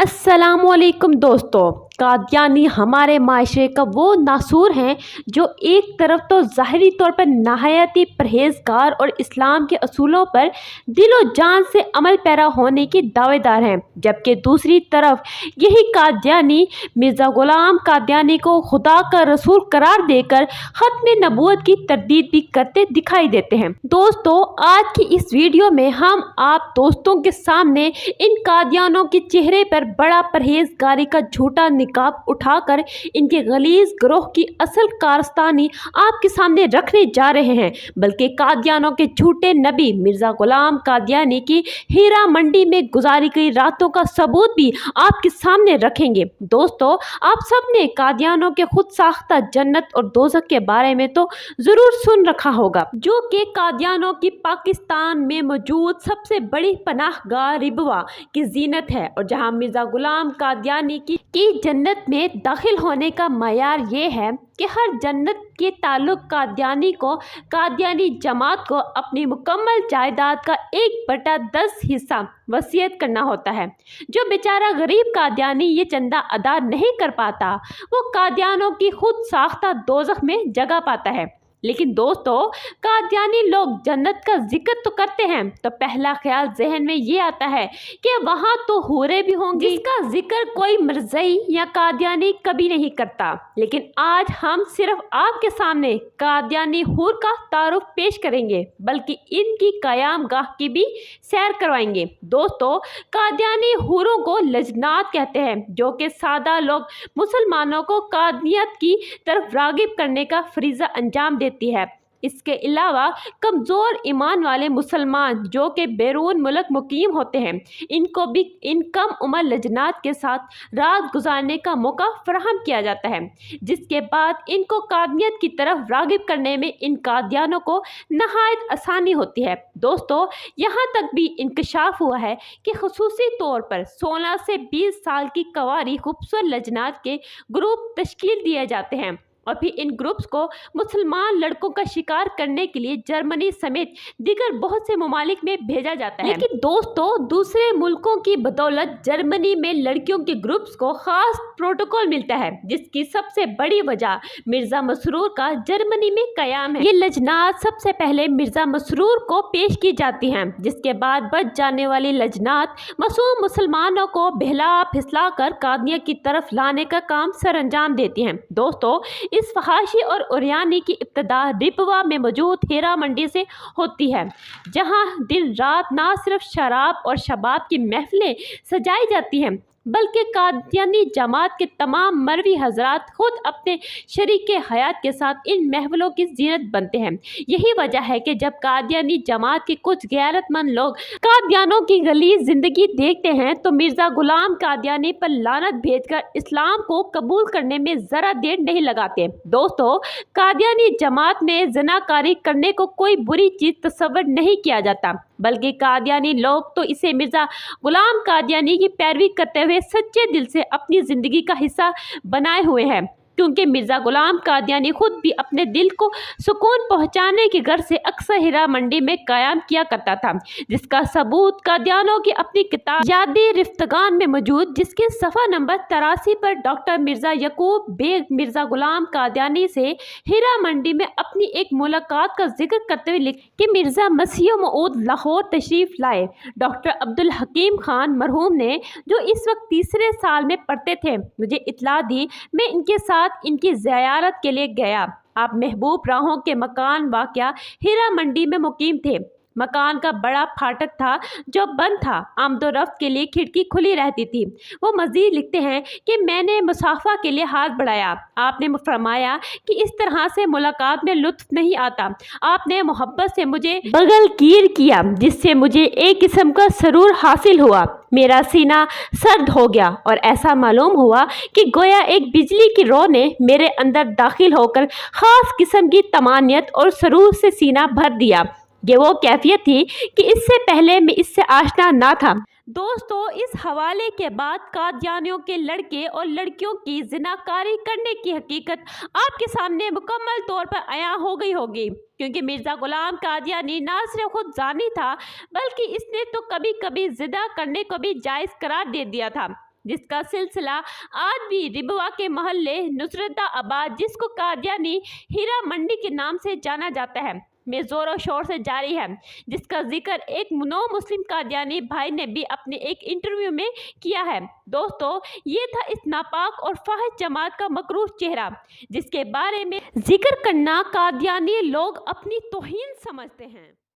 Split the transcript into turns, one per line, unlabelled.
अस्सलामुअलैकुम दोस्तों। कादियानी हमारे माशरे का वो नासूर हैं जो एक तरफ तो ज़ाहरी तौर पर नहायती परहेज़गार और इस्लाम के असूलों पर दिलो जान से अमल पैरा होने के दावेदार हैं, जबकि दूसरी तरफ यही कादियानी मिर्ज़ा ग़ुलाम कादियानी को खुदा का रसूल करार देकर ख़त्म नबूवत की तरदीद भी करते दिखाई देते हैं। दोस्तों, आज की इस वीडियो में हम आप दोस्तों के सामने इन कादियानों के चेहरे पर बड़ा परहेजगारी का झूठा निकाब उठाकर इनके गलीज ग्रोह की असल कारस्तानी आपके सामने रखने जा रहे हैं, बल्कि कादियानों के झूठे नबी मिर्ज़ा ग़ुलाम कादियानी की हीरा मंडी में गुजारी गई रातों का सबूत भी आपके सामने रखेंगे। दोस्तों, आप सब ने कादियानों के खुद साख्ता जन्नत और दोज़ख के बारे में तो ज़रूर सुन रखा होगा, जो कि कादियानों की पाकिस्तान में मौजूद सबसे बड़ी पनाहगाह रिबवा की जीनत है, और जहां मिर्ज़ा ग़ुलाम कादियानी की जन्नत में दाखिल होने का मयार ये है कि हर जन्नत के ताल्लुक कादियानी जमात को अपनी मुकम्मल जायदाद का 1/10 हिस्सा वसीयत करना होता है। जो बेचारा गरीब कादियानी ये चंदा अदा नहीं कर पाता, वो कादियानों की खुद साख्ता दोज़ख में जगह पाता है। लेकिन दोस्तों, कादियानी लोग जन्नत का जिक्र तो करते हैं तो पहला ख्याल जहन में ये आता है कि वहाँ तो हूरें भी होंगी, जिसका जिक्र कोई मिर्ज़ई या कादियानी कभी नहीं करता। लेकिन आज हम सिर्फ आपके सामने कादियानी हूर का तारुफ पेश करेंगे, बल्कि इनकी क़याम गाह की भी सैर करवाएंगे। दोस्तों, कादियानी हूरों को लजनात कहते हैं, जो कि सादा लोग मुसलमानों को कादियत की तरफ रागिब करने का फरीज़ा अंजाम देती है। इसके अलावा कमज़ोर ईमान वाले मुसलमान जो कि बैरून मुल्क मुकीम होते हैं, इनको भी इन कम उम्र लजनात के साथ रात गुजारने का मौका फराहम किया जाता है, जिसके बाद इनको कादियत की तरफ रागिब करने में इन कादियानों को नहायत आसानी होती है। दोस्तों, यहाँ तक भी इंकशाफ हुआ है कि खुसूसी तौर पर 16 से 20 साल की कवारी खूबसूरत लजनात के ग्रुप तश्कील दिए जाते हैं, और फिर इन ग्रुप्स को मुसलमान लड़कों का शिकार करने के लिए जर्मनी समेत दीगर बहुत से ममालिक में भेजा जाता है। लेकिन दोस्तों, दूसरे मुल्कों की बदौलत जर्मनी में लड़कियों के ग्रुप्स को खास प्रोटोकॉल मिलता है, जिसकी सबसे बड़ी वजह मिर्ज़ा मसरूर का जर्मनी में कयाम है। ये लजनात सबसे पहले मिर्ज़ा मसरूर को पेश की जाती हैं, जिसके बाद बच जाने वाली लजनात मासूम मुसलमानों को बहला फिसला कर कादियत की तरफ लाने का काम सर अंजाम देती हैं। दोस्तों, इस फहाशी और उरियानी की इब्तदा रिबवा में मौजूद हीरा मंडी से होती है, जहां दिन रात ना सिर्फ शराब और शबाब की महफिलें सजाई जाती हैं, बल्कि कादियानी जमात के तमाम मरवी हजरात खुद अपने शरीके हयात के साथ इन महफिलों की जीनत बनते हैं। यही वजह है कि जब कादियानी जमात के कुछ गैरतमंद लोग कादियानों की गलीज ज़िंदगी देखते हैं तो मिर्ज़ा ग़ुलाम कादियानी पर लानत भेजकर इस्लाम को कबूल करने में ज़रा देर नहीं लगाते। दोस्तों, कादियानी जमात में ज़नाकारी करने को कोई बुरी चीज़ तस्वर नहीं किया जाता, बल्कि कादियानी लोग तो इसे मिर्ज़ा ग़ुलाम कादियानी की पैरवी करते हुए सच्चे दिल से अपनी ज़िंदगी का हिस्सा बनाए हुए हैं, क्योंकि मिर्ज़ा ग़ुलाम कादियानी खुद भी अपने दिल को सुकून पहुंचाने के घर से अक्सर हीरा मंडी में क़याम किया करता था, जिसका सबूत कादियानों की अपनी किताब यादी रिफ्तगान में मौजूद, जिसके सफ़ा नंबर 83 पर डॉक्टर मिर्ज़ा यकूब बेग मिर्ज़ा ग़ुलाम कादियानी से हीरा मंडी में अपनी एक मुलाकात का जिक्र करते हुए लिखा कि मिर्ज़ा मसीह मऊद लाहौर तशरीफ़ लाए। डॉक्टर अब्दुल हकीम खान मरहूम ने, जो इस वक्त तीसरे साल में पढ़ते थे, मुझे इत्तला दी। मैं इनके साथ इनकी ज़ियारत के लिए गया। आप महबूब राहों के मकान वाक़या हीरा मंडी में मुकीम थे। मकान का बड़ा फाटक था जो बंद था, आमदोरफ्त के लिए खिड़की खुली रहती थी। वो मज़ीद लिखते हैं कि मैंने मुसाफा के लिए हाथ बढ़ाया। आपने फरमाया कि इस तरह से मुलाकात में लुत्फ़ नहीं आता। आपने मोहब्बत से मुझे बगल कीर किया, जिससे मुझे एक किस्म का सरूर हासिल हुआ। मेरा सीना सर्द हो गया और ऐसा मालूम हुआ कि गोया एक बिजली की रो ने मेरे अंदर दाखिल होकर ख़ास किस्म की तमानियत और सरूर से सीना भर दिया। ये वो कैफियत थी कि इससे पहले मैं इससे आशना ना था। दोस्तों, इस हवाले के बाद कादियानियों के लड़के और लड़कियों की जिनाकारी करने की हकीकत आपके सामने मुकम्मल तौर पर आया हो गई होगी, क्योंकि मिर्ज़ा ग़ुलाम कादियानी ना सिर्फ खुद जानी था, बल्कि इसने तो कभी कभी जिदा करने को भी जायज़ करार दे दिया था। جس کا سلسلہ آج بھی ربوا کے محلے نصرت آباد، جس کو قادیانی ہیرا منڈی کے نام سے جانا جاتا ہے، میں زور و شور سے جاری ہے، جس کا ذکر ایک نو مسلم قادیانی بھائی نے بھی اپنے ایک انٹرویو میں کیا ہے۔ دوستو، یہ تھا اس ناپاک اور فاحش جماعت کا مکروہ چہرہ، جس کے بارے میں ذکر کرنا قادیانی لوگ اپنی توہین سمجھتے ہیں۔